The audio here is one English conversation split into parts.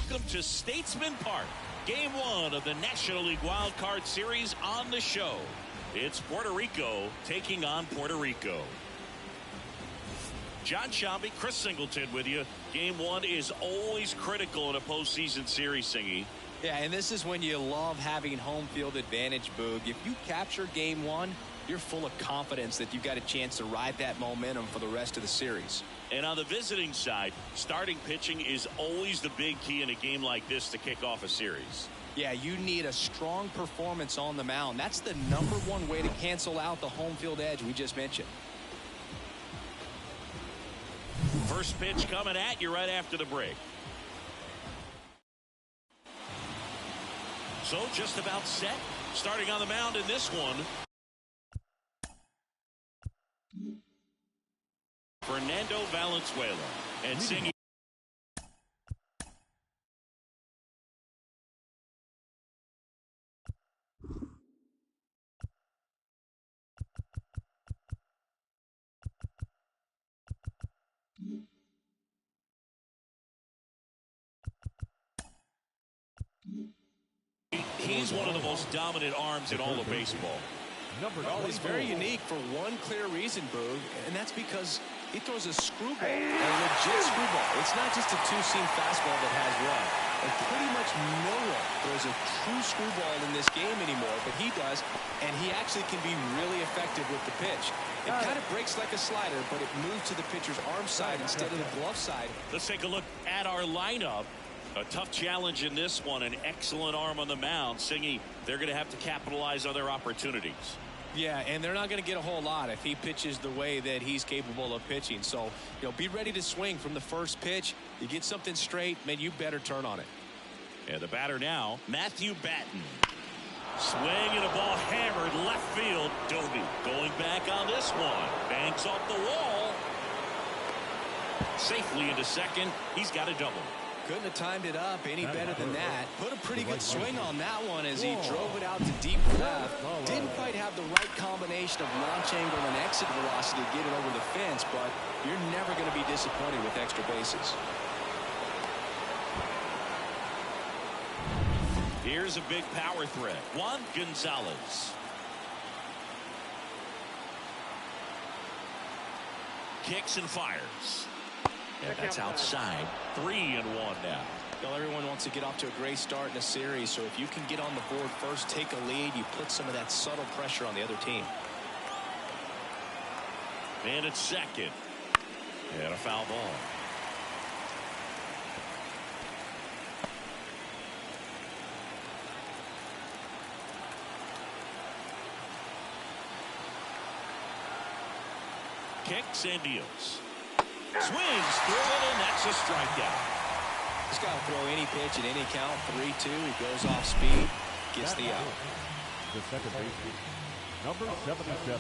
Welcome to Statesman Park, Game 1 of the National League Wild Card Series on the show. It's Puerto Rico taking on Puerto Rico. John Shambi, Chris Singleton with you. Game 1 is always critical in a postseason series, Singy. Yeah, and this is when you love having home field advantage, Boog. If you capture Game 1, you're full of confidence that you've got a chance to ride that momentum for the rest of the series. And on the visiting side, starting pitching is always the big key in a game like this to kick off a series. Yeah, you need a strong performance on the mound. That's the #1 way to cancel out the home field edge we just mentioned. First pitch coming at you right after the break. So just about set. Starting on the mound in this one, Fernando Valenzuela. And singing. He's one of the most dominant arms in all of baseball. Well, he's very unique for one clear reason, Boog, and that's because he throws a screwball, a legit screwball. It's not just a two-seam fastball that has run. And pretty much no one throws a true screwball in this game anymore, but he does, and he actually can be really effective with the pitch. It kind of breaks like a slider, but it moves to the pitcher's arm side instead of the glove side. Let's take a look at our lineup. A tough challenge in this one, an excellent arm on the mound. Singy, they're going to have to capitalize on their opportunities. Yeah, and they're not going to get a whole lot if he pitches the way that he's capable of pitching. So, be ready to swing from the first pitch. You get something straight, man, you better turn on it. And the batter now, Matthew Batten. Swing and a ball hammered left field. Doby going back on this one. Banks off the wall. Safely into second. He's got a double. Couldn't have timed it up any better than that. Put a pretty good swing on that one as he drove it out to deep left. Didn't quite have the right combination of launch angle and exit velocity to get it over the fence, but you're never going to be disappointed with extra bases. Here's a big power threat. Juan Gonzalez. Kicks and fires. Yeah, that's outside. 3-1 now. Well, everyone wants to get off to a great start in a series, so if you can get on the board first, take a lead, you put some of that subtle pressure on the other team. And it's second. And a foul ball. Kicks and deals. Swings through it, and that's a strikeout. He's got to throw any pitch at any count. 3-2. He goes off speed, gets the out. The second baseman, number 77.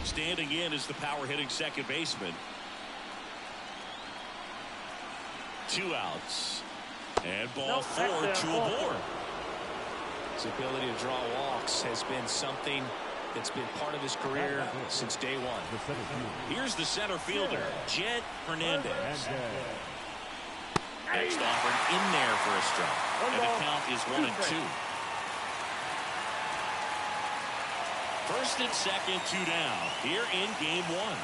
Standing in is the power-hitting second baseman. 2 outs. And ball 4 to a board. His ability to draw walks has been something that's been part of his career since day one. Here's the center fielder, Jed Hernandez. Next offered in there for a strike. And the count is 1-2. First and second, 2 down here in game 1.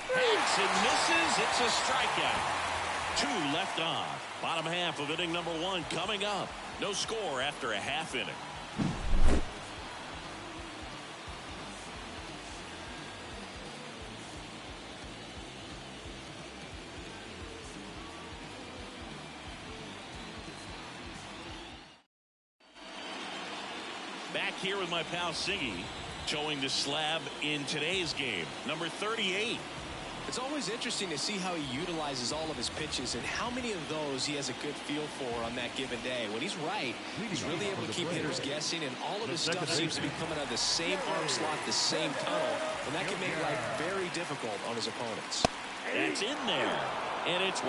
Hits and misses. It's a strikeout. 2 left on. Bottom half of inning number 1 coming up. No score after a half inning. Back here with my pal Siggy, showing the slab in today's game. Number 38. It's always interesting to see how he utilizes all of his pitches and how many of those he has a good feel for on that given day. When he's right, he's really able to keep hitters guessing, and all of his stuff seems to be coming out of the same arm slot, the same tunnel, and that can make life very difficult on his opponents. That's in there. and it's 1-2.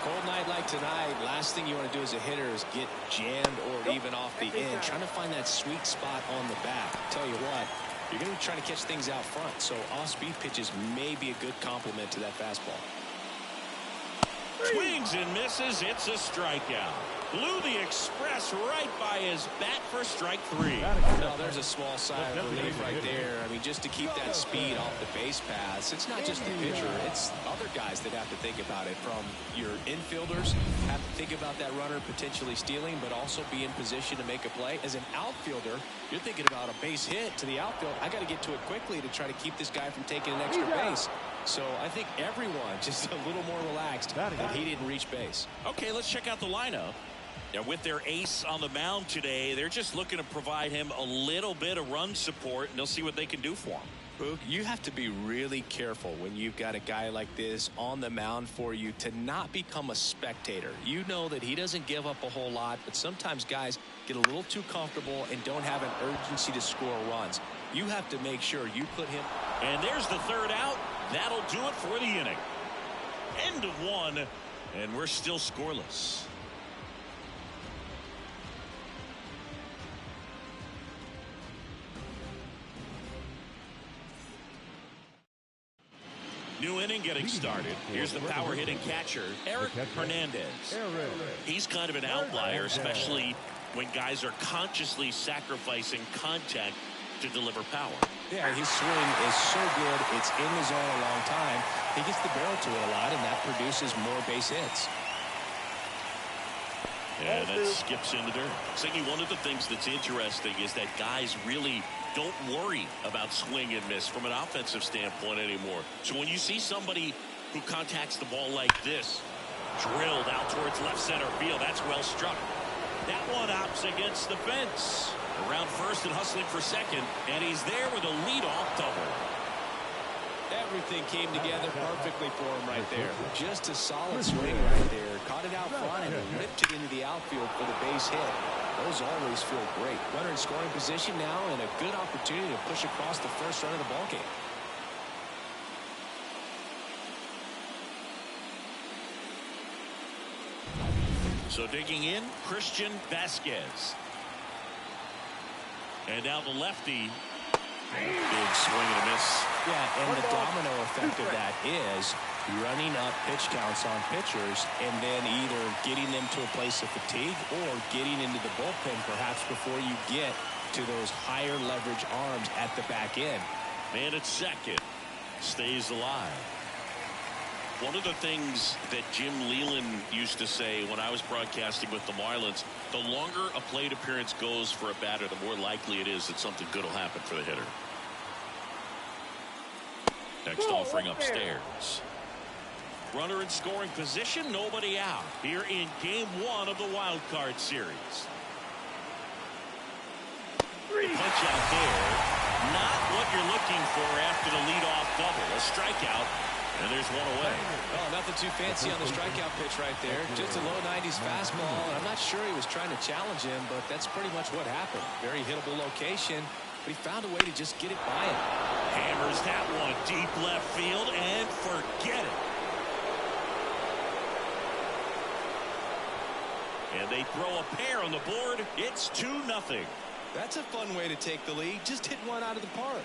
Cold night like tonight, last thing you want to do as a hitter is get jammed or even off the end. Trying to find that sweet spot on the bat. Tell you what, you're going to be trying to catch things out front, so off-speed pitches may be a good complement to that fastball. Swings and misses. It's a strikeout. Blew the express right by his bat for strike 3. Well, there's a small sigh of relief right there. I mean, just to keep that speed off the base paths, it's not just the pitcher, it's other guys that have to think about it. From your infielders, have to think about that runner potentially stealing, but also be in position to make a play. As an outfielder, you're thinking about a base hit to the outfield. I got to get to it quickly to try to keep this guy from taking an extra base. So I think everyone just a little more relaxed that he didn't reach base. Okay, let's check out the lineup. Now, with their ace on the mound today, they're just looking to provide him a little bit of run support, and they'll see what they can do for him. Boog, you have to be really careful when you've got a guy like this on the mound for you to not become a spectator. You know that he doesn't give up a whole lot, but sometimes guys get a little too comfortable and don't have an urgency to score runs. You have to make sure you put him. And there's the third out. That'll do it for the inning. End of 1, and we're still scoreless. New inning getting started. Here's the power hitting catcher, Eric Hernandez. He's kind of an outlier, especially when guys are consciously sacrificing contact to deliver power. Yeah, his swing is so good. It's in the zone a long time. He gets the barrel to it a lot, and that produces more base hits. And that skips in the dirt. Siggy, one of the things that's interesting is that guys really don't worry about swing and miss from an offensive standpoint anymore. So when you see somebody who contacts the ball like this, drilled out towards left center field, that's well struck. That one opts against the fence. Around first and hustling for second, and he's there with a leadoff double. Everything came together perfectly for him right there. Just a solid swing right there. Caught it out front and ripped it into the outfield for the base hit. Those always feel great. Runner in scoring position now, and a good opportunity to push across the first run of the ballgame. So digging in, Christian Vasquez. And now the lefty. Big swing and a miss. Yeah, and the domino effect of that is running up pitch counts on pitchers and then either getting them to a place of fatigue or getting into the bullpen perhaps before you get to those higher leverage arms at the back end. Man at second. Stays alive. One of the things that Jim Leyland used to say when I was broadcasting with the Marlins, the longer a plate appearance goes for a batter, the more likely it is that something good will happen for the hitter. Next offering upstairs. Runner in scoring position, nobody out here in game 1 of the wild card series. The punch out there, not what you're looking for after the leadoff double. A strikeout, and there's one away. Oh, nothing too fancy on the strikeout pitch right there. Just a low 90s fastball, and I'm not sure he was trying to challenge him, but that's pretty much what happened. Very hittable location, but he found a way to just get it by him. Hammers that one deep left field, and forget it. And they throw a pair on the board. It's 2-0. That's a fun way to take the lead. Just hit one out of the park.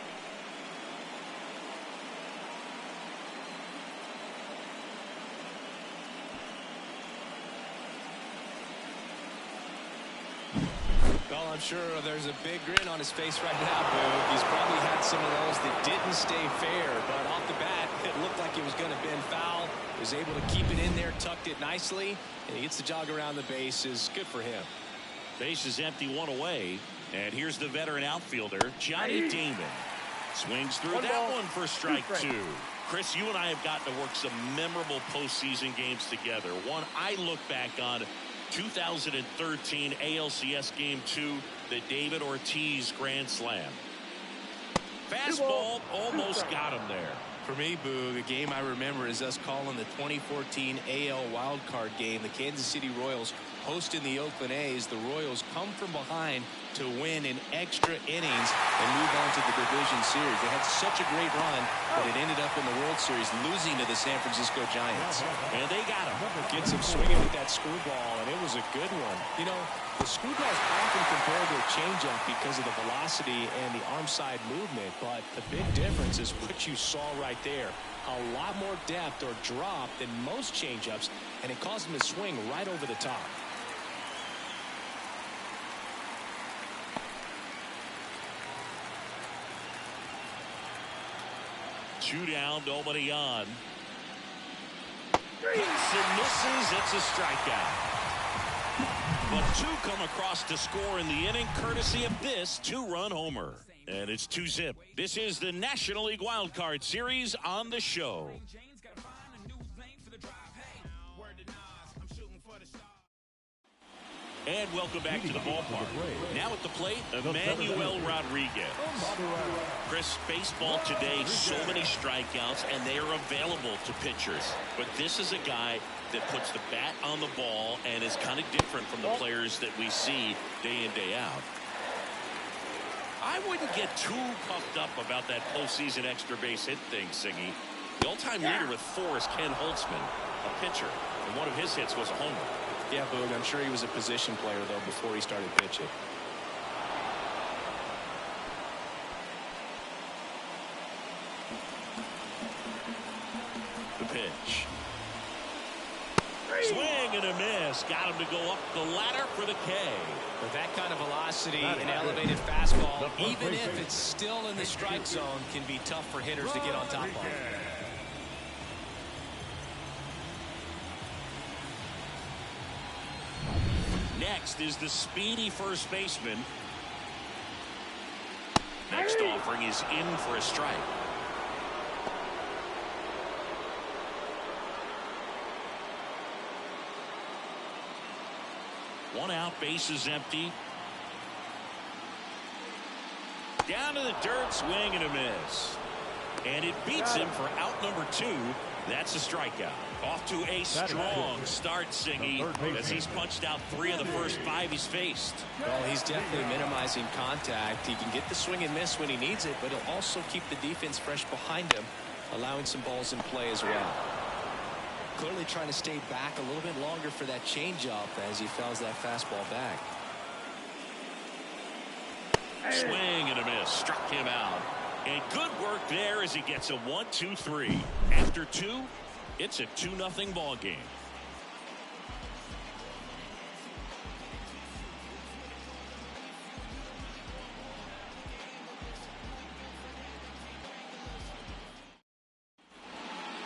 Well, I'm sure there's a big grin on his face right now, Boo. He's probably had some of those that didn't stay fair, but off the bat, it looked like it was going to bend foul. Was able to keep it in there, tucked it nicely, and he gets the jog around the bases. Good for him. Base is empty, one away, and here's the veteran outfielder, Johnny Damon. Swings through that one for strike 2. Chris, you and I have gotten to work some memorable postseason games together. One I look back on, 2013 ALCS Game 2, the David Ortiz Grand Slam. Fastball almost got him there. For me, Boog, a game I remember is us calling the 2014 AL wildcard game. The Kansas City Royals hosting the Oakland A's. The Royals come from behind to win in extra innings and move on to the division series. They had such a great run, but it ended up in the World Series losing to the San Francisco Giants. And they got him. Gets him swinging with that screwball, and it was a good one. You know, the screwball is often compared to a changeup because of the velocity and the arm side movement, but the big difference is what you saw right there. A lot more depth or drop than most changeups, and it caused him to swing right over the top. Two down, nobody on. Hits and misses. It's a strikeout. But two come across to score in the inning, courtesy of this two-run homer. And it's 2-zip. This is the National League Wild Card Series on the show. And welcome back to the ballpark. Now at the plate, Emmanuel Rodriguez. Chris, baseball today, so many strikeouts, and they are available to pitchers. But this is a guy that puts the bat on the ball and is kind of different from the players that we see day in, day out. I wouldn't get too puffed up about that postseason extra base hit thing, Siggy. The all-time leader with 4 is Ken Holtzman, a pitcher, and one of his hits was a homer. Yeah, Boog, I'm sure he was a position player, though, before he started pitching. The pitch. Swing and a miss. Got him to go up the ladder for the K. With that kind of velocity and elevated fastball, even if it's still in the strike zone, can be tough for hitters to get on top of. Next is the speedy first baseman. Next offering is in for a strike. One out, base is empty. Down to the dirt, swing and a miss. And it beats him for out number 2. That's a strikeout. Off to a strong start, Siggy, as he's punched out 3 of the first 5 he's faced. Well, he's definitely minimizing contact. He can get the swing and miss when he needs it, but he'll also keep the defense fresh behind him, allowing some balls in play as well. Clearly trying to stay back a little bit longer for that changeup as he fouls that fastball back. Swing and a miss. Struck him out. And good work there as he gets a 1-2-3. After 2, it's a 2-0 ball game.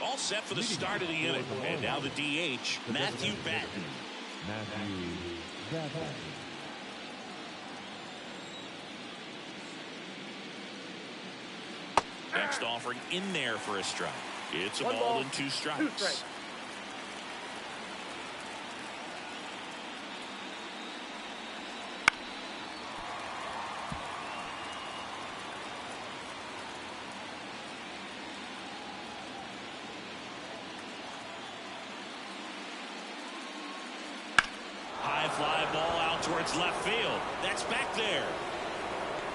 All set for the start of the inning. And now the DH, Matthew Batten. Next offering in there for a strike. It's a ball and 2 strikes. High fly ball out towards left field. That's back there.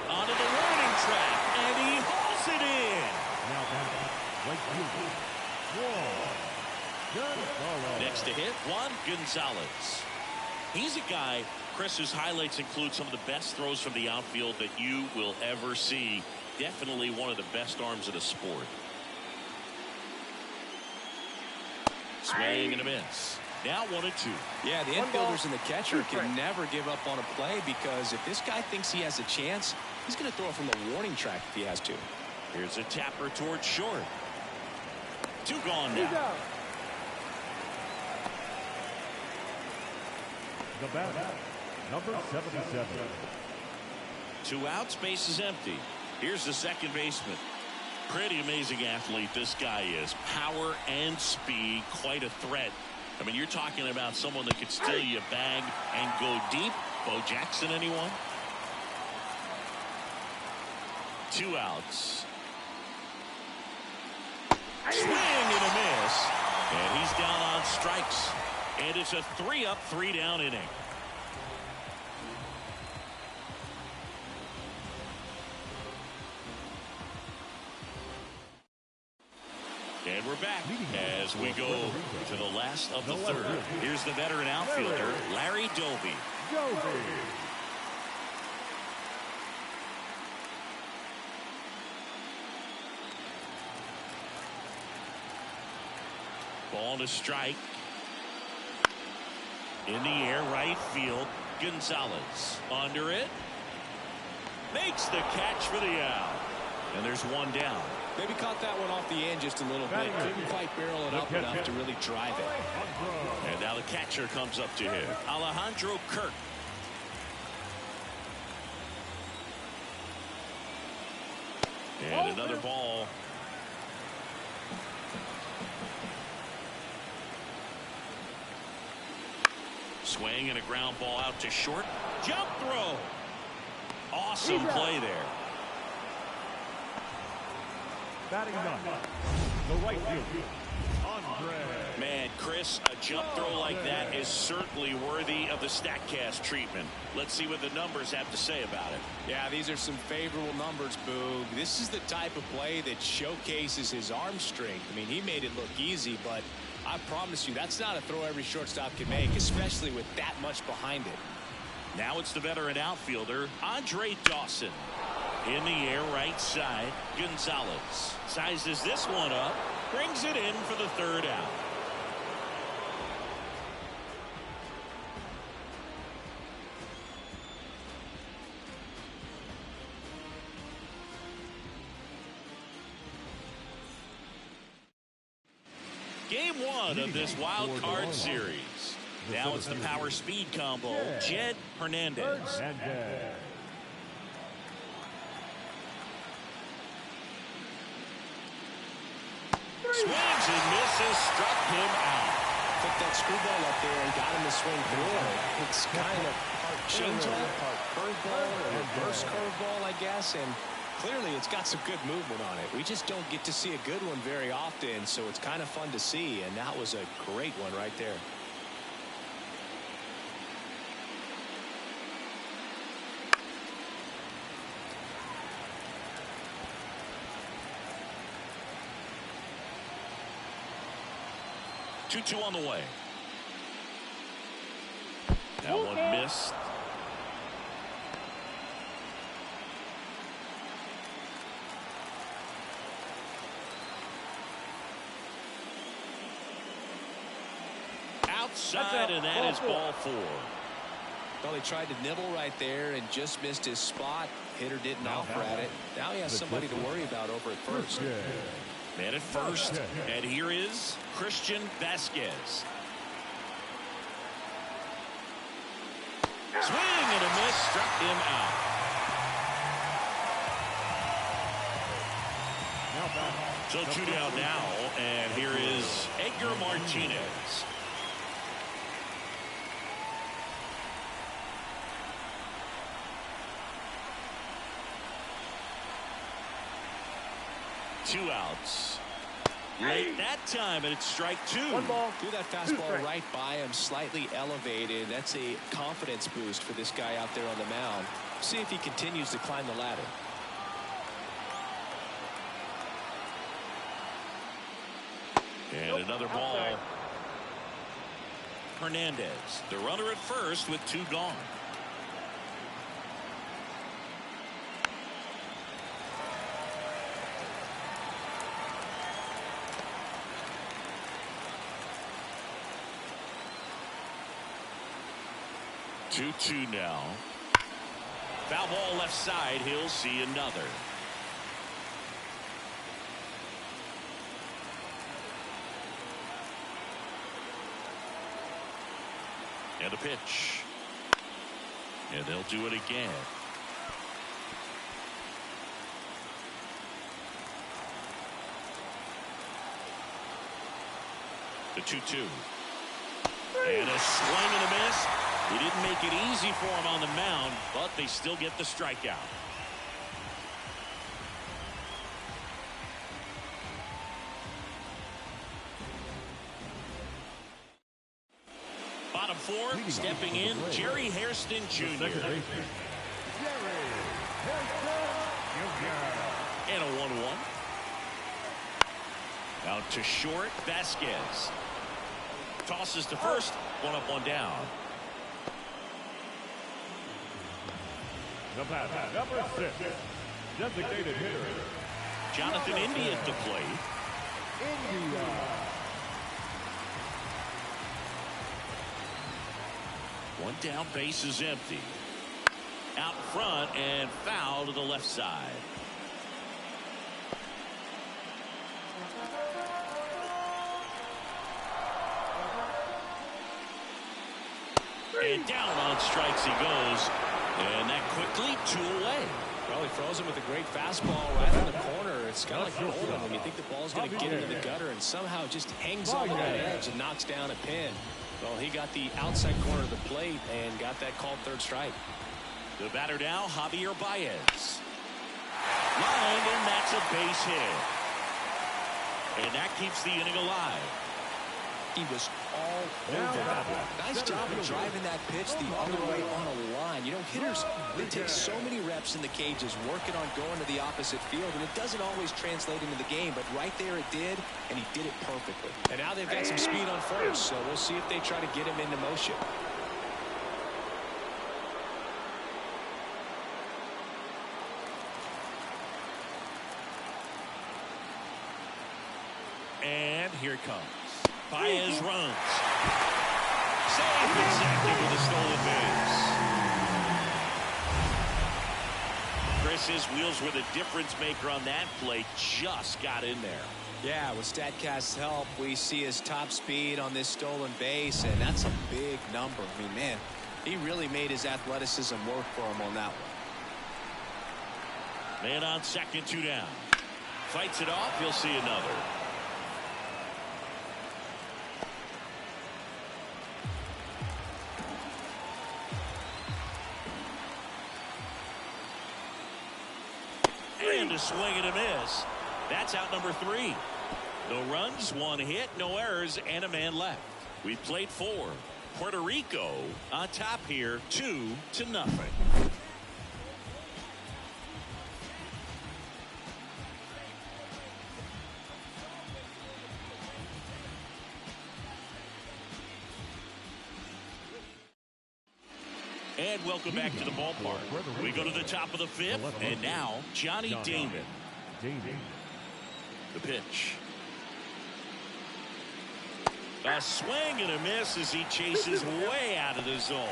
Onto the warning track, and he hauls it in. Now back, right field. Next to hit, Juan Gonzalez. He's a guy, Chris, whose highlights include some of the best throws from the outfield that you will ever see. Definitely one of the best arms of the sport. Swing and a miss. Now 1-2. Yeah, the infielders and the catcher can never give up on a play, because if this guy thinks he has a chance, he's going to throw it from the warning track if he has to. Here's a tapper towards short. 2 gone now. The batter, number 77. 2 outs, base is empty. Here's the second baseman. Pretty amazing athlete this guy is. Power and speed, quite a threat. I mean, you're talking about someone that could steal you a bag and go deep. Bo Jackson, anyone? 2 outs. Swing and a miss. And he's down on strikes. And it's a 3-up, 3-down inning. And we're back as we go to the last of the third. Here's the veteran outfielder, Larry Doby. Ball to strike. In the air, right field. Gonzalez under it. Makes the catch for the out. And there's one down. Maybe caught that one off the end just a little bit. Couldn't quite barrel it up enough to really drive it. And now the catcher comes up to him. Alejandro Kirk. And another ball. Swing and a ground ball out to short. Jump throw. Awesome play there. Batting done. The right field. Man, Chris, a jump throw like that is certainly worthy of the StatCast treatment. Let's see what the numbers have to say about it. Yeah, these are some favorable numbers, Boog. This is the type of play that showcases his arm strength. I mean, he made it look easy, but I promise you that's not a throw every shortstop can make, especially with that much behind it. Now it's the veteran outfielder, Andre Dawson. In the air, right side, Gonzalez sizes this one up, brings it in for the third out. Game one of this wild card series. Now it's the power speed combo, Jed Hernandez. Swings and misses, struck him out. Took that screwball up there and got him to swing through it. It's kind of part changeup, part curveball, or reverse curveball, I guess. And clearly it's got some good movement on it. We just don't get to see a good one very often, so it's kind of fun to see. And that was a great one right there. Two on the way. That one missed. Outside, and that is ball four. Well, he tried to nibble right there and just missed his spot. Hitter didn't offer at it. Now he has somebody to worry about over at first. Man at first, and here is Christian Vasquez. Swing and a miss, struck him out. So two down now, and here is Edgar Martinez. Two outs. Late that time, and it's strike two. Threw that fastball right by him, slightly elevated. That's a confidence boost for this guy out there on the mound. See if he continues to climb the ladder. And another ball. Hernandez, the runner at first with two gone. Two now. Foul ball left side. He'll see another. And a pitch. And they'll do it again. The 2-2. And a swing and a miss. He didn't make it easy for him on the mound, but they still get the strikeout. Bottom four, stepping in, Jerry Hairston Jr. And a 1-1. Out to short, Vasquez. Tosses to first, one up, one down. The batter, number 6, designated hitter, Jonathan India at the plate. India. One down, base is empty. Out front and foul to the left side. And down on strikes he goes. And that quickly 2 away. Well, he throws him with a great fastball right in the corner. It's kind of like bowling when you think the ball's going to get into the gutter and somehow just hangs on to that edge and knocks down a pin. Well, he got the outside corner of the plate and got that called third strike. The batter now, Javier Baez. Line, and that's a base hit. And that keeps the inning alive. He was all over that. Nice job of driving that pitch the other way on a line. You know, hitters, they take so many reps in the cages working on going to the opposite field, and it doesn't always translate into the game, but right there it did, and he did it perfectly. And now they've got some speed on first, so we'll see if they try to get him into motion. And here it comes. Baez runs. Safe and second with a stolen base. Grises wheels were the difference maker on that play. Just got in there. Yeah, with StatCast's help, we see his top speed on this stolen base, and that's a big number. I mean, man, he really made his athleticism work for him on that one. Man on second, 2 down. Fights it off. He'll see another. And a swing and a miss. That's out number 3. No runs, 1 hit, no errors, and a man left. We played 4. Puerto Rico on top here, 2-0. And welcome back to the ballpark. We go to the top of the 5th, and now Johnny Damon. The pitch. A swing and a miss as he chases way out of the zone.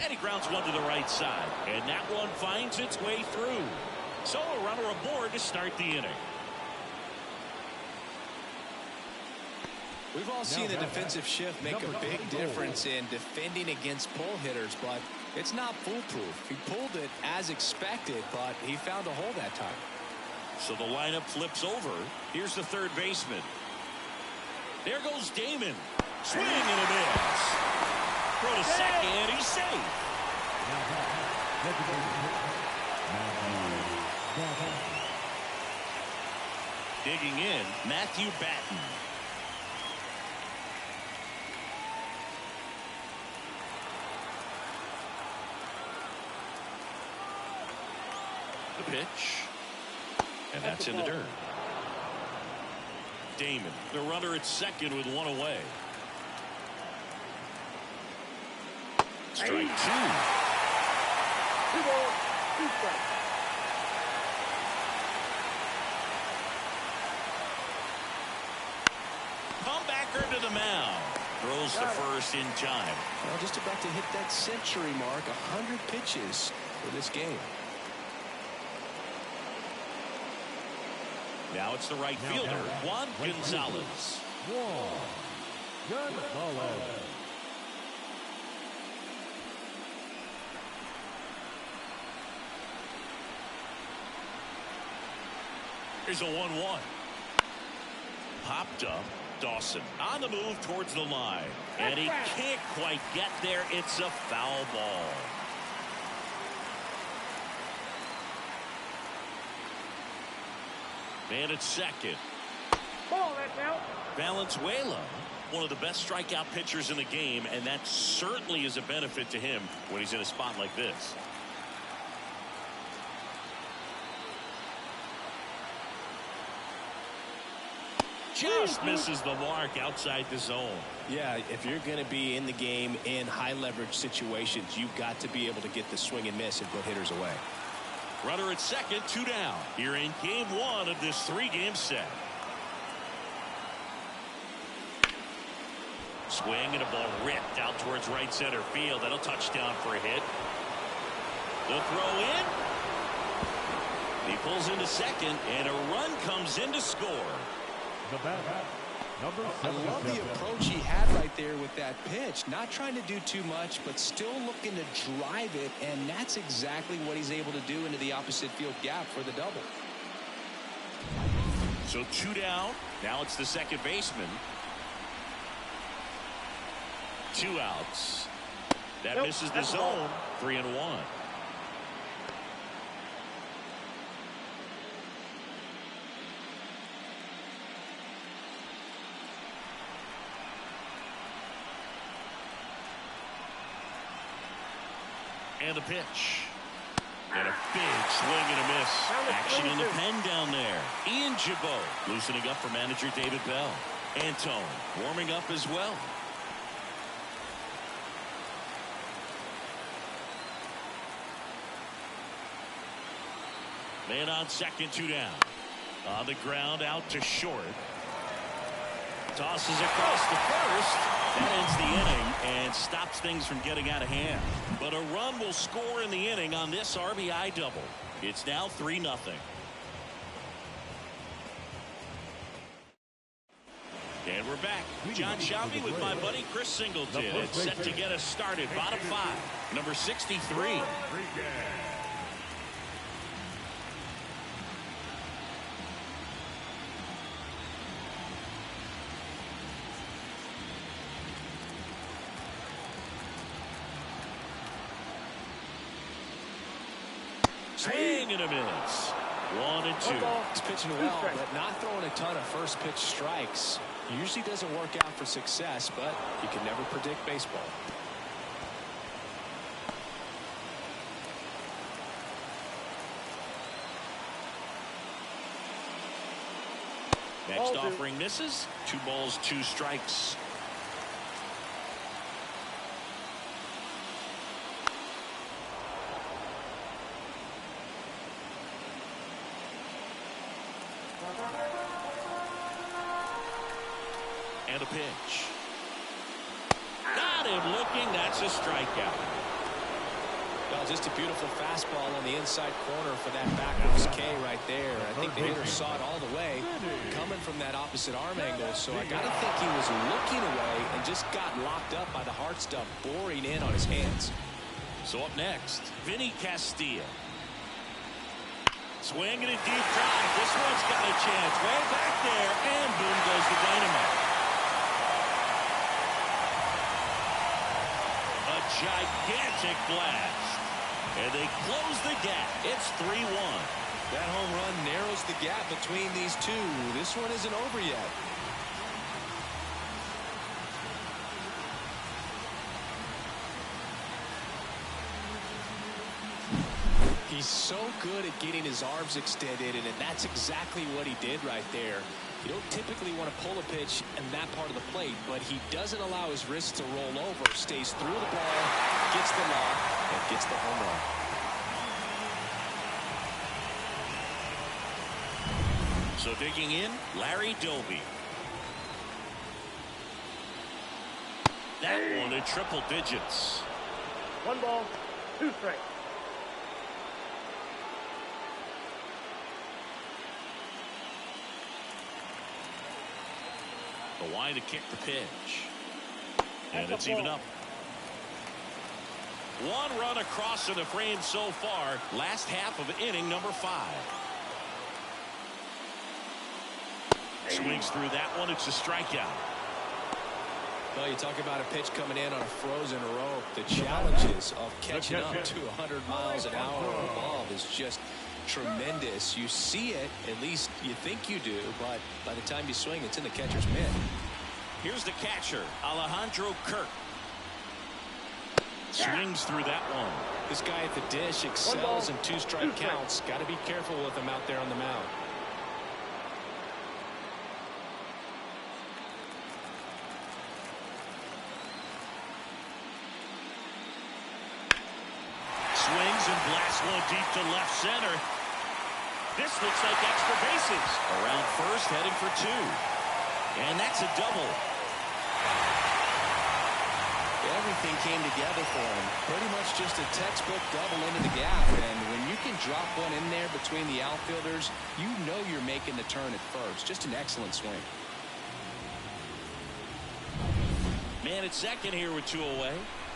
And he grounds one to the right side, and that one finds its way through. So a runner aboard to start the inning. We've all seen the defensive shift make a big difference in defending against pull hitters, but it's not foolproof. He pulled it as expected, but he found a hole that time. So the lineup flips over. Here's the third baseman. There goes Damon. Swing and a miss. Throw to second. He's safe. Digging in, Matthew Batten. The pitch. And that's in the dirt. Damon, the runner at second with 1 away. Strike 2. 2 balls, 2 strikes. Comebacker to the mound. Throws to first in time. Well, just about to hit that century mark. 100 pitches for this game. Now it's the right fielder, Juan Gonzalez. Gonzalez. Here's a 1-1. Popped up. Dawson on the move towards the line. And he can't quite get there. It's a foul ball. Man at second. Ball, that's out. Valenzuela one of the best strikeout pitchers in the game, and that certainly is a benefit to him when he's in a spot like this. Just misses the mark outside the zone. Yeah, if you're going to be in the game in high leverage situations, you've got to be able to get the swing and miss and put hitters away. Runner at second, 2 down. Here in game 1 of this 3-game set. Swing and a ball ripped out towards right center field. That'll touchdown for a hit. The throw in. He pulls into second, and a run comes in to score. I love the approach he had right there with that pitch. Not trying to do too much, but still looking to drive it, and that's exactly what he's able to do into the opposite field gap for the double. So 2 down. Now it's the second baseman. 2 outs. That misses the zone. 3-1. And a pitch. And a big swing and a miss. Action in the pen down there. Ian Gibault loosening up for manager David Bell. Antone warming up as well. Man on second, 2 down. On the ground, out to short. Tosses across the first. That ends the inning and stops things from getting out of hand. But a run will score in the inning on this RBI double. It's now 3-0. And we're back. John Shelby with my buddy Chris Singleton. It's set to get us started. Bottom 5. Number 63. Swing and a miss. 1-2. He's pitching well, but not throwing a ton of first pitch strikes. Usually doesn't work out for success, but you can never predict baseball. Next offering misses. 2 balls, 2 strikes. And a pitch. Got him looking. That's a strikeout. Well, just a beautiful fastball on the inside corner for that backwards K right there. I think the hitter saw it all the way coming from that opposite arm angle. So I got to think he was looking away and just got locked up by the hard stuff boring in on his hands. So up next, Vinny Castilla. Swing and a deep drive. This one's got a chance. Way back there, and boom goes the dynamite. A gigantic blast. And they close the gap. It's 3-1. That home run narrows the gap between these two. This one isn't over yet. He's so good at getting his arms extended, and that's exactly what he did right there. You don't typically want to pull a pitch in that part of the plate, but he doesn't allow his wrists to roll over, stays through the ball, gets the lock, and gets the home run. So digging in, Larry Doby. That one in triple digits. 1 ball, 2 strikes. The line to kick the pitch. And it's even up. 1 run across in the frame so far. Last half of inning number 5. Swings through that one. It's a strikeout. Well, you talk about a pitch coming in on a frozen rope. The challenges of catching up to 100 miles an hour or above is just tremendous. You see it, at least you think you do, but by the time you swing, it's in the catcher's mitt. Here's the catcher, Alejandro Kirk. Swings through that one. This guy at the dish excels in two-strike counts. Got to be careful with him out there on the mound. Swings and blasts one deep to left center. This looks like extra bases. Around first, heading for 2. And that's a double. Everything came together for him. Pretty much just a textbook double into the gap. And when you can drop one in there between the outfielders, you know you're making the turn at first. Just an excellent swing. Man at second here with 2 away.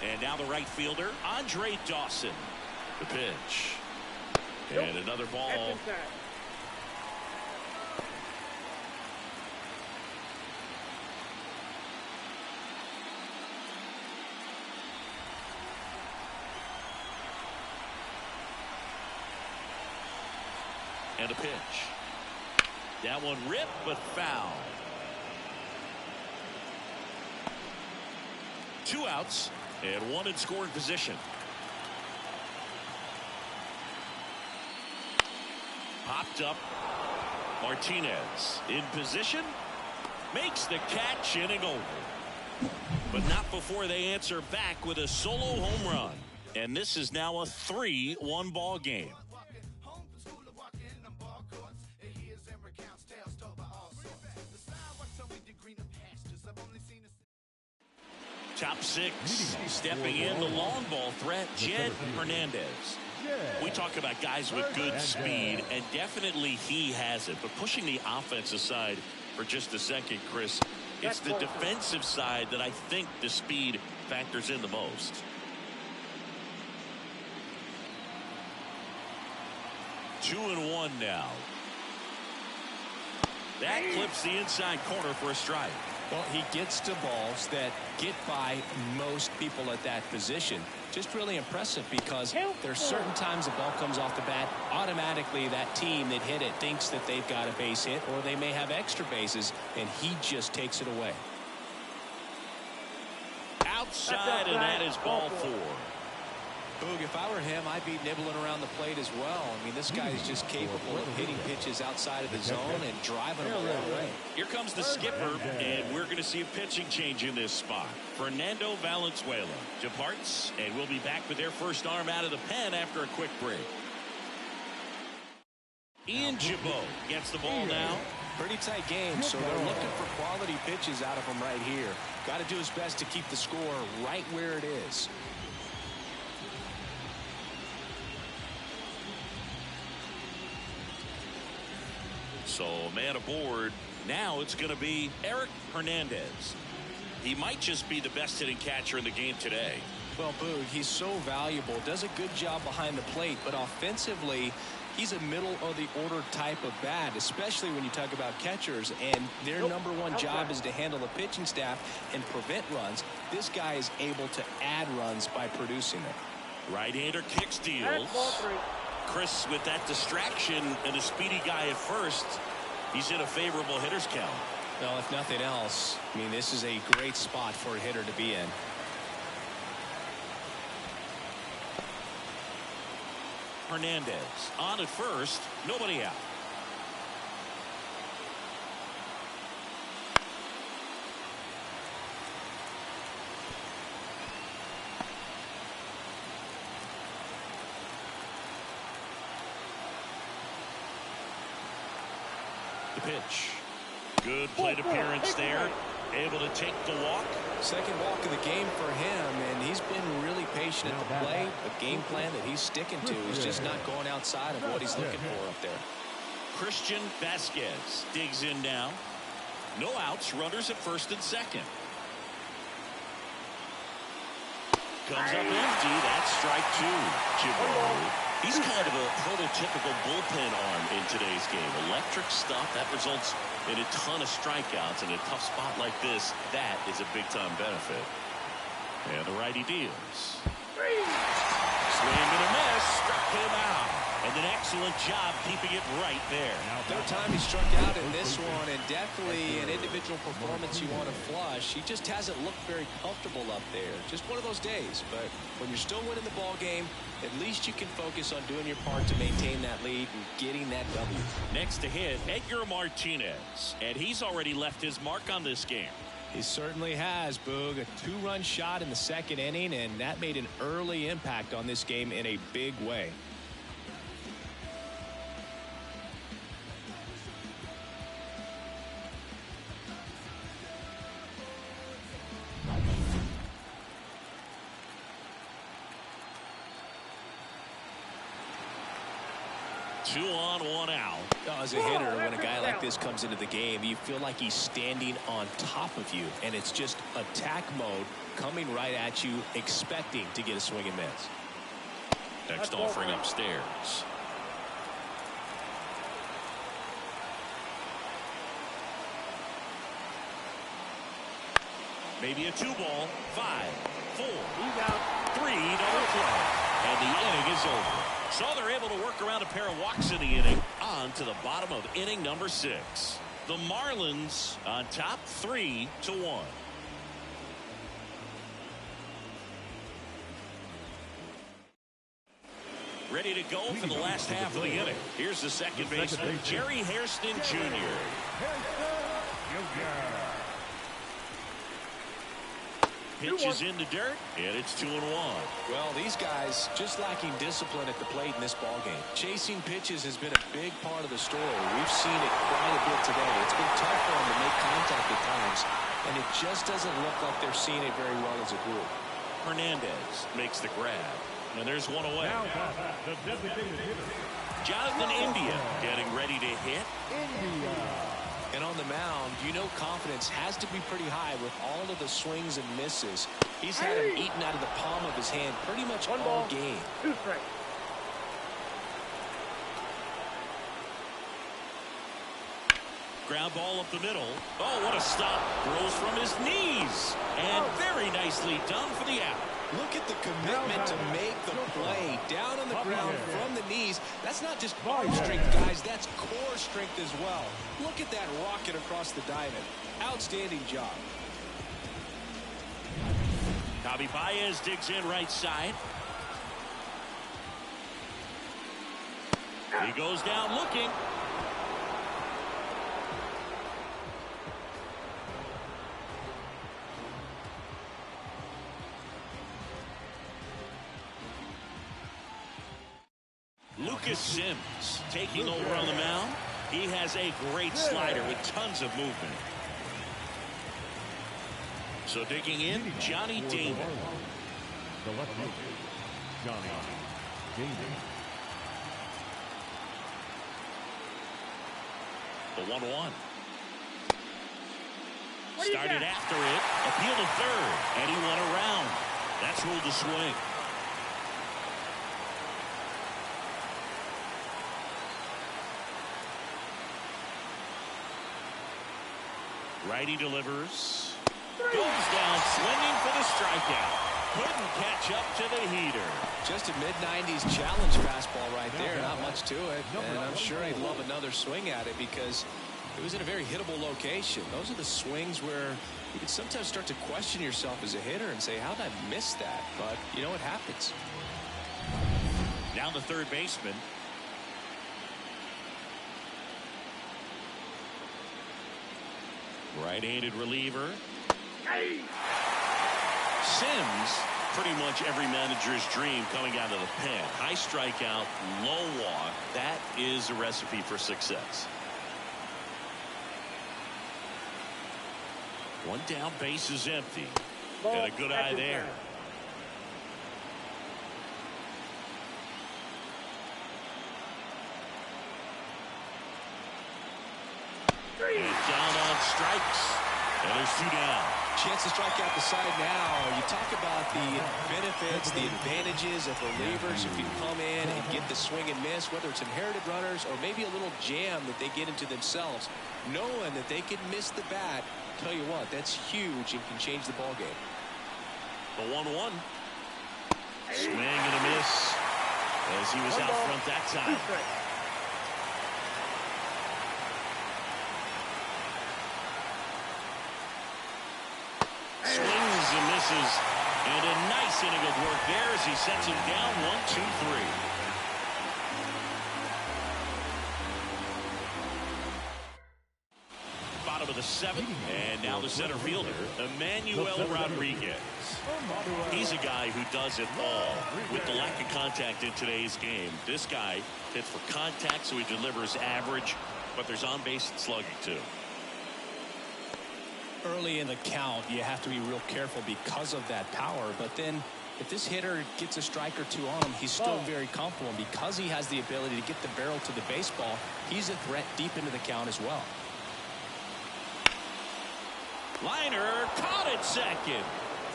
And now the right fielder, Andre Dawson. The pitch. And another ball. And a pitch. That one ripped but foul. 2 outs and 1 in scoring position. Popped up. Martinez in position. Makes the catch, inning over. But not before they answer back with a solo home run. And this is now a 3-1 ball game. Top 6, stepping in the long ball threat, Jed Hernandez. We talk about guys with good speed, and definitely he has it. But pushing the offensive side for just a second, Chris, it's the defensive side that I think the speed factors in the most. Two and one now. That clips the inside corner for a strike. Well, he gets to balls that get by most people at that position. Just really impressive because there's certain times the ball comes off the bat, automatically that team that hit it thinks that they've got a base hit or they may have extra bases, and he just takes it away. Outside, and that is ball 4. Boog, if I were him, I'd be nibbling around the plate as well. I mean, this guy is just capable of hitting pitches outside of the zone and driving them a long way. Here comes the skipper, and we're going to see a pitching change in this spot. Fernando Valenzuela departs, and we'll be back with their first arm out of the pen after a quick break. Ian Gibaut gets the ball now. Pretty tight game, so they're looking for quality pitches out of him right here. Got to do his best to keep the score right where it is. So a man aboard. Now it's going to be Eric Hernandez. He might just be the best hitting catcher in the game today. Well, Boog, he's so valuable, does a good job behind the plate, but offensively, he's a middle of the order type of bat, especially when you talk about catchers, and their number one job is to handle the pitching staff and prevent runs. This guy is able to add runs by producing them. Right-hander kick steals. Chris, with that distraction and a speedy guy at first, he's in a favorable hitter's count. Well, if nothing else, I mean, this is a great spot for a hitter to be in. Hernandez on at first, nobody out. The pitch. Good plate appearance there. Able to take the walk. Second walk of the game for him, and he's been really patient at the plate. A game plan that he's sticking to. He's just not going outside of what he's looking for up there. Christian Vasquez digs in now. No outs, runners at first and second. Comes up empty. That's strike 2. Gibaut. He's kind of a prototypical bullpen arm in today's game. Electric stuff that results in a ton of strikeouts. In a tough spot like this, that is a big-time benefit. And the righty deals. Swing and a miss. Struck him out. And an excellent job keeping it right there. Third time he struck out in this one, and definitely an individual performance you want to flush. He just hasn't looked very comfortable up there. Just one of those days. But when you're still winning the ball game, at least you can focus on doing your part to maintain that lead and getting that W. Next to hit, Edgar Martinez. And he's already left his mark on this game. He certainly has, Boog. A two-run shot in the second inning, and that made an early impact on this game in a big way. Two on, one out. As a hitter, when a guy like this comes into the game, you feel like he's standing on top of you, and it's just attack mode coming right at you, expecting to get a swing and miss. Next offering upstairs. Maybe a 2-ball, 5, 4, 3, double play. And the inning is over. So they're able to work around a pair of walks in the inning. On to the bottom of inning number 6. The Marlins on top 3-1. Ready to go for the last half of the inning. Here's the second baseman, Jerry Hairston Jr. Pitches in the dirt, and it's 2-1. Well, these guys just lacking discipline at the plate in this ballgame. Chasing pitches has been a big part of the story. We've seen it quite a bit today. It's been tough for them to make contact at times, and it just doesn't look like they're seeing it very well as a group. Hernandez makes the grab, and there's one away. Now, the designated hitter. Jonathan India getting ready to hit. And on the mound, you know confidence has to be pretty high with all of the swings and misses. He's had him eaten out of the palm of his hand pretty much all game. 2 strikes. Ground ball up the middle. Oh, what a stop. Throws from his knees. And very nicely done for the out. Look at the commitment to make the play down on the ground from the knees. That's not just arm strength, guys. That's core strength as well. Look at that rocket across the diamond. Outstanding job. Javi Baez digs in right side. He goes down looking. Lucas Sims taking over on the mound. He has a great slider with tons of movement. So digging in, Johnny Damon. The left fielder, Johnny Damon. The 1-1. Started after it. Appeal to third. And he went around. That's ruled a swing. Righty delivers. Goes down swinging for the strikeout. Couldn't catch up to the heater. Just a mid-90s challenge fastball right there. Not much to it. And I'm sure he'd love another swing at it because it was in a very hittable location. Those are the swings where you can sometimes start to question yourself as a hitter and say, how did I miss that? But you know, it happens. Now the third baseman. Right-handed reliever. Sims, pretty much every manager's dream coming out of the pen. High strikeout, low walk. That is a recipe for success. One down, base is empty. And a good eye there. And down on strikes. And there's 2 down. Chance to strike out the side now. You talk about the benefits, the advantages of relievers who can come in and get the swing and miss, whether it's inherited runners or maybe a little jam that they get into themselves. Knowing that they can miss the bat, tell you what, that's huge and can change the ball game. The 1-1. Swing and a miss. as he was out front that time. Swings and misses. And a nice inning of work there as he sets him down 1-2-3. Bottom of the seventh, and now the center fielder, Emmanuel Rodriguez. He's a guy who does it all. With the lack of contact in today's game, this guy hits for contact, so he delivers average, but there's on-base and slugging too. Early in the count, you have to be real careful because of that power. But then if this hitter gets a strike or two on him, he's still very comfortable. And because he has the ability to get the barrel to the baseball, he's a threat deep into the count as well. Liner caught at second.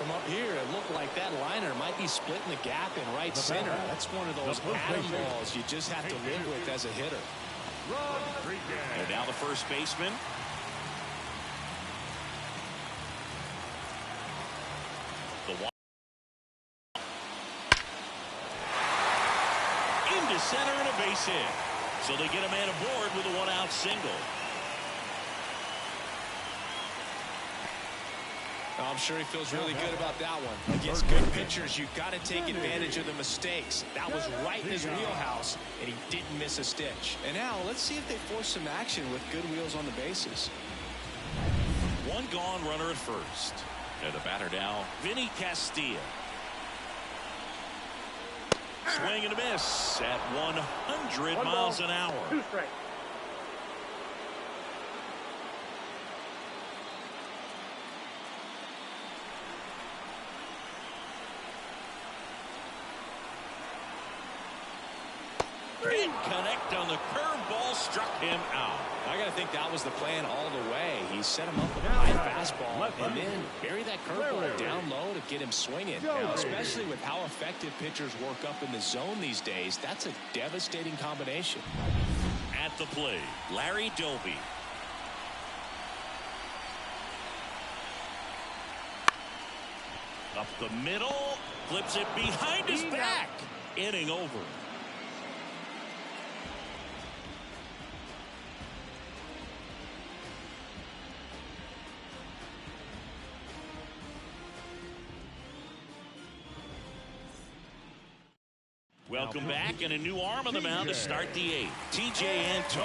From up here, it looked like that liner might be splitting the gap in right center. That's one of those atom balls you just have to live with as a hitter. And now the first baseman. Into center and a base hit. So they get a man aboard with a one-out single. I'm sure he feels really good about that one. Against good pitchers, you've got to take advantage of the mistakes. That was right in his wheelhouse, and he didn't miss a stitch. And now let's see if they force some action with good wheels on the bases. One gone, runner at first. And the batter now, Vinny Castilla. Swing and a miss at 100 miles an hour. 2 strikes. Didn't connect on the curveball, struck him out. I got to think that was the plan all the way. He set him up with a high fastball and then bury that curveball down low to get him swinging. Now, especially with how effective pitchers work up in the zone these days, that's a devastating combination. At the plate, Larry Doby. Up the middle, flips it behind his back. Inning over. Welcome back, and a new arm on the mound to start the eighth. TJ Antone.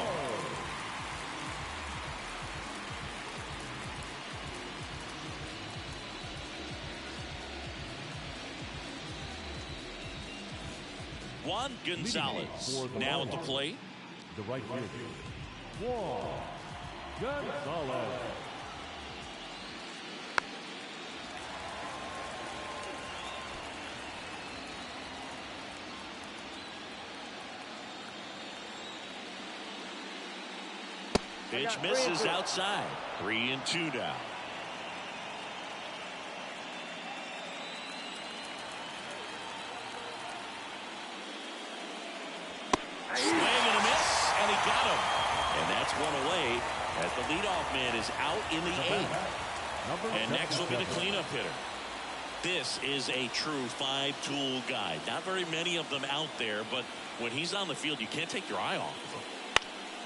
Juan Gonzalez now at the plate. The right fielder, Juan Gonzalez. Pitch misses outside. 3-2 now. Swing and a miss, and he got him. And that's one away as the leadoff man is out in the eighth. And next will be the cleanup hitter. This is a true five-tool guy. Not very many of them out there, but when he's on the field, you can't take your eye off of him.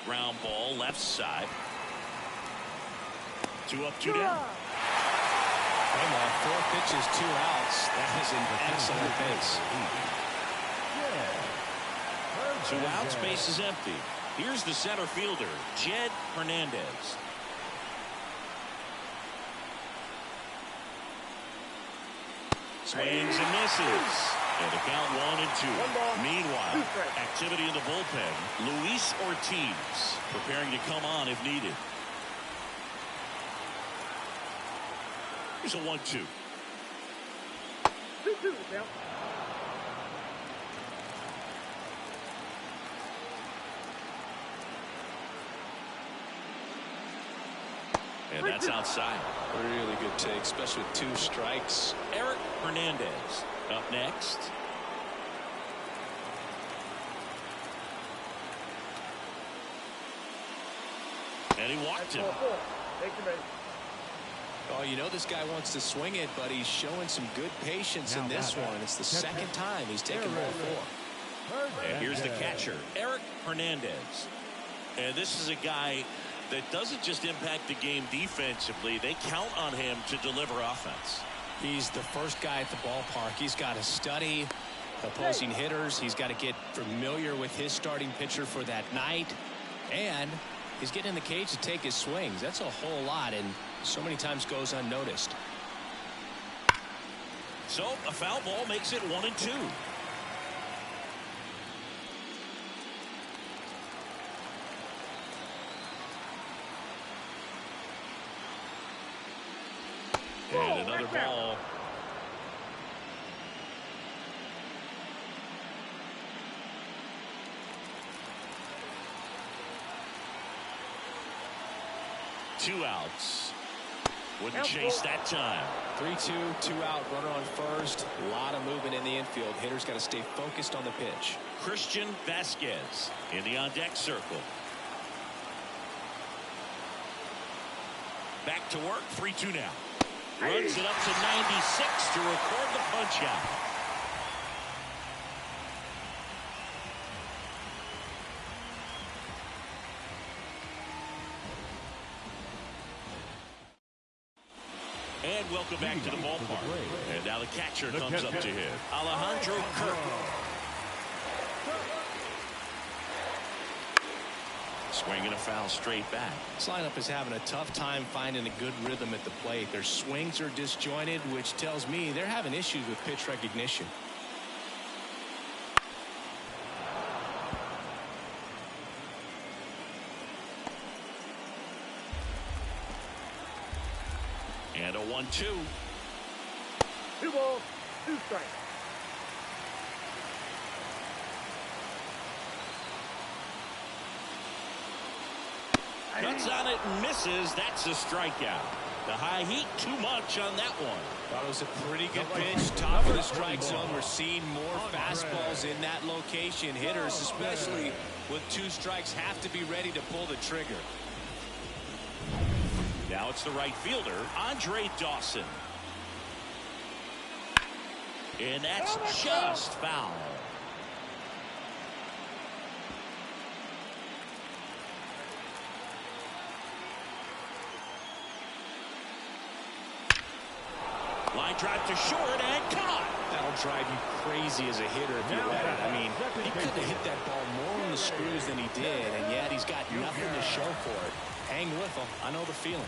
Ground ball left side. 2 up, 2 down. Come on, 4 pitches, 2 outs. That is an excellent base. 2 outs, base is empty. Here's the center fielder, Jed Hernandez. Swings and misses. And the count 1-2. Meanwhile, activity in the bullpen. Luis Ortiz preparing to come on if needed. Here's a 1-2. 2-2 now. And that's outside. Really good take, especially with 2 strikes. Eric Hernandez up next. And he walked him. Oh, you know this guy wants to swing it, but he's showing some good patience in this one. It's the second time he's taken ball 4. And here's the catcher, Eric Hernandez. And this is a guy that doesn't just impact the game defensively. They count on him to deliver offense. He's the first guy at the ballpark. He's got to study opposing hitters. He's got to get familiar with his starting pitcher for that night. And he's getting in the cage to take his swings. That's a whole lot, and so many times goes unnoticed. So a foul ball makes it 1-2. And another ball. Two outs. Wouldn't chase that time. 3-2, 2 out, runner on first. A lot of movement in the infield. Hitters got to stay focused on the pitch. Christian Vasquez in the on-deck circle. Back to work, 3-2 now. Runs it up to 96 to record the punch out. And welcome back to the ballpark. And now the catcher comes up to hit. Alejandro Kirk. Swinging a foul straight back. This lineup is having a tough time finding a good rhythm at the plate. Their swings are disjointed, which tells me they're having issues with pitch recognition. And a 1-2. 2 balls, 2 strikes. Cuts on it and misses. That's a strikeout. The high heat too much on that one. Thought it was a pretty good pitch. Top of the strike zone. We're seeing more fastballs in that location. Hitters, especially with 2 strikes, have to be ready to pull the trigger. Now it's the right fielder, Andre Dawson. And that's just foul. Line drive to short and caught. That'll drive you crazy as a hitter if you let it. I mean, he couldn't have hit that ball more on the screws than he did, and yet he's got nothing to show for it. Hang with him. I know the feeling.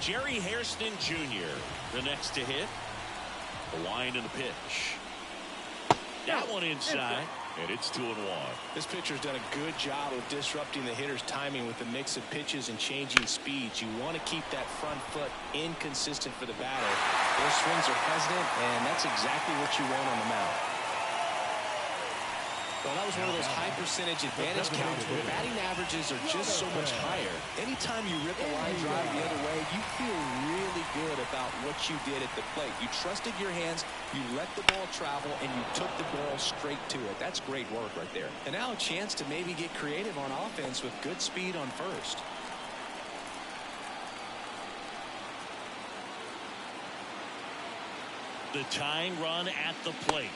Jerry Hairston Jr., the next to hit. The line and the pitch. That one inside, and it's 2-1. This pitcher's done a good job of disrupting the hitter's timing with the mix of pitches and changing speeds. You want to keep that front foot inconsistent for the batter. Those swings are hesitant, and that's exactly what you want on the mound. Well, that was one of those high percentage advantage counts where batting averages are just so much higher. Anytime you rip a line drive the other way, you feel really good about what you did at the plate. You trusted your hands, you let the ball travel, and you took the ball straight to it. That's great work right there. And now a chance to maybe get creative on offense with good speed on first. The tying run at the plate.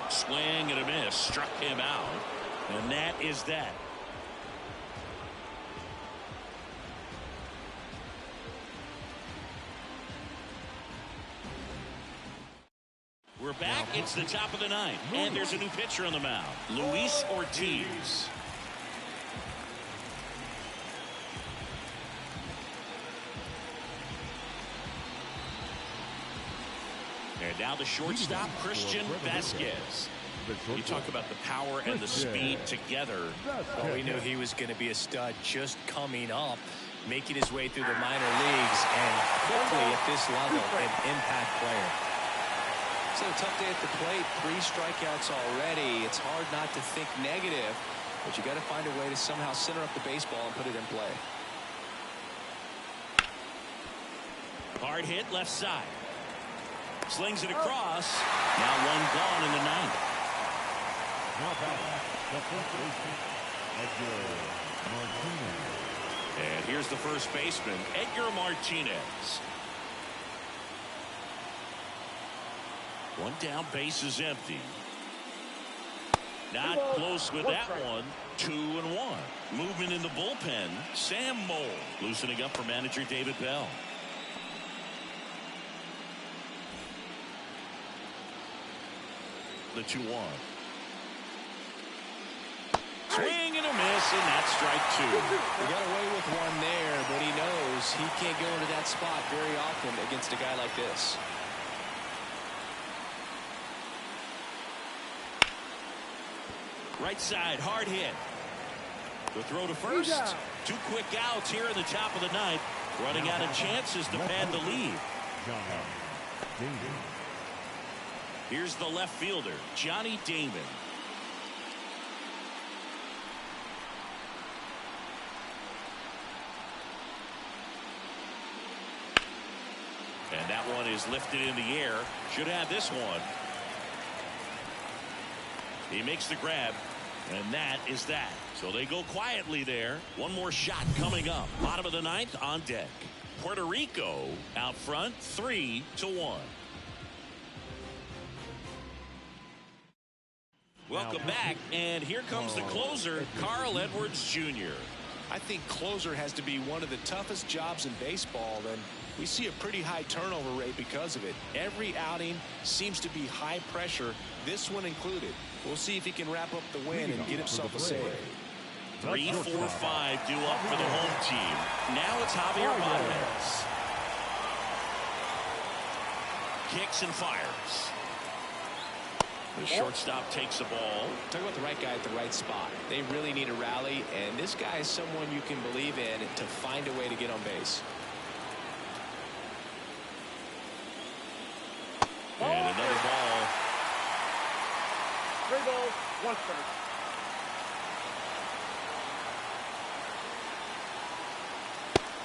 Swing and a miss. Struck him out. And that is that. We're back. It's the top of the 9th. And there's a new pitcher on the mound. Luis Ortiz. And now the shortstop, Christian Vasquez. You talk about the power and the speed together. Well, we knew he was going to be a stud just coming up, making his way through the minor leagues, and quickly at this level, an impact player. It's a tough day at the plate. 3 strikeouts already. It's hard not to think negative, but you got to find a way to somehow center up the baseball and put it in play. Hard hit left side. Slings it across. Now 1 gone in the 9th. Now batting, the first baseman, Edgar Martinez. And here's the first baseman, Edgar Martinez. 1 down, base is empty. Not close with that one. 2-1. Movement in the bullpen. Sam Mole loosening up for manager David Bell. The 2-1. Swing and a miss, and that's strike 2. He got away with one there, but he knows he can't go into that spot very often against a guy like this. Right side, hard hit. The throw to first. Liga. 2 quick outs here in the top of the ninth. Running out of chances to pad the lead. Here's the left fielder, Johnny Damon. And that one is lifted in the air. Should have this one. He makes the grab, and that is that. So they go quietly there. One more shot coming up. Bottom of the ninth on deck. Puerto Rico out front, 3-1. Welcome back, and here comes the closer, Carl Edwards Jr. I think closer has to be one of the toughest jobs in baseball, and we see a pretty high turnover rate because of it. Every outing seems to be high pressure, this one included. We'll see if he can wrap up the win and get himself a save. 3, 4, 5 due up for the home team. Now it's Javier Martinez. Kicks and fires. The shortstop takes the ball. Talk about the right guy at the right spot. They really need a rally, and this guy is someone you can believe in to find a way to get on base. And another ball. 3 balls, 1 strike.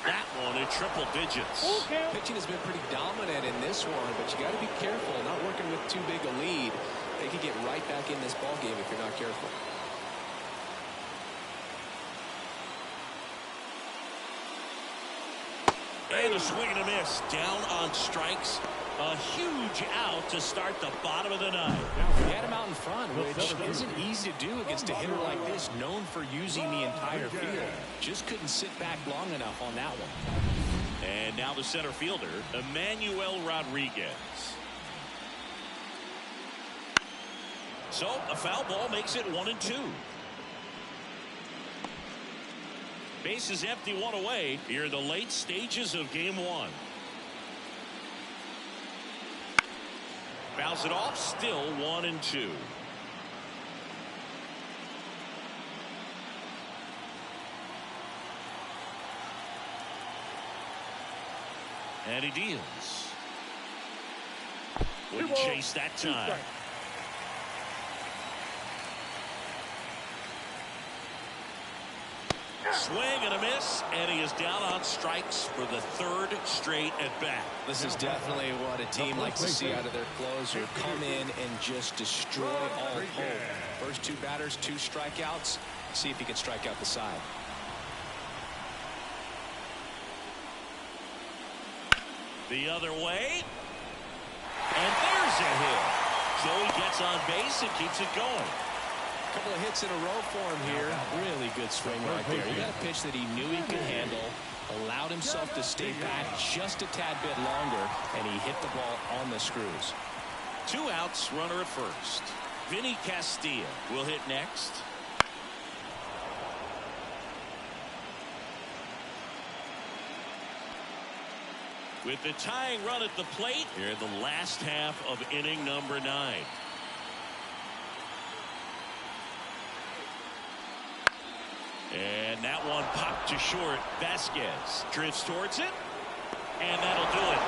That one in triple digits. Pitching has been pretty dominant in this one, but you got to be careful. Not working with too big a lead. They could get right back in this ball game if you're not careful. And a swing and a miss. Down on strikes. A huge out to start the bottom of the ninth. He had him out in front, which isn't easy to do against a hitter like this, known for using the entire field. Just couldn't sit back long enough on that one. And now the center fielder, Emmanuel Rodriguez. So a foul ball makes it 1-2. Base is empty, 1 away. Here are the late stages of game 1. Fouls it off, still 1-2. And he deals. Wouldn't chase that time. Swing and a miss, and he is down on strikes for the 3rd straight at bat. This is definitely what a team likes to see out of their closer. Come in and just destroy all hope. First 2 batters, 2 strikeouts. See if he can strike out the side. The other way. And there's a hit. So he gets on base and keeps it going. Couple of hits in a row for him here. Really good swing right there. He got a pitch that he knew he could handle, allowed himself to stay back just a tad bit longer, and he hit the ball on the screws. 2 outs, runner at first. Vinny Castilla will hit next. With the tying run at the plate, here in the last half of inning number 9. And that one popped to short. Vasquez drifts towards it, and that'll do it.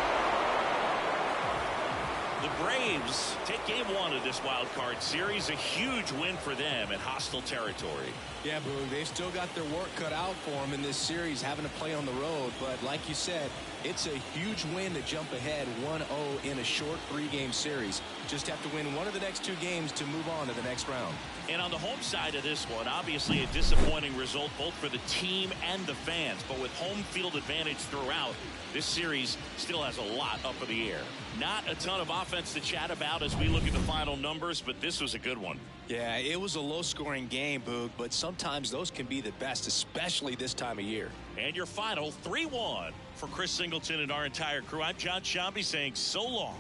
The Braves take game 1 of this wild card series. A huge win for them at hostile territory. Yeah, Boone, they've still got their work cut out for them in this series, having to play on the road. But like you said, It's a huge win to jump ahead 1-0 in a short 3-game series. Just have to win one of the next 2 games to move on to the next round. And on the home side of this one, obviously a disappointing result both for the team and the fans. But with home field advantage throughout, this series still has a lot up in the air. Not a ton of offense to chat about as we look at the final numbers, but this was a good one. Yeah, it was a low-scoring game, Boog, but sometimes those can be the best, especially this time of year. And your final 3-1 for Chris Singleton and our entire crew. I'm John Shambi saying so long.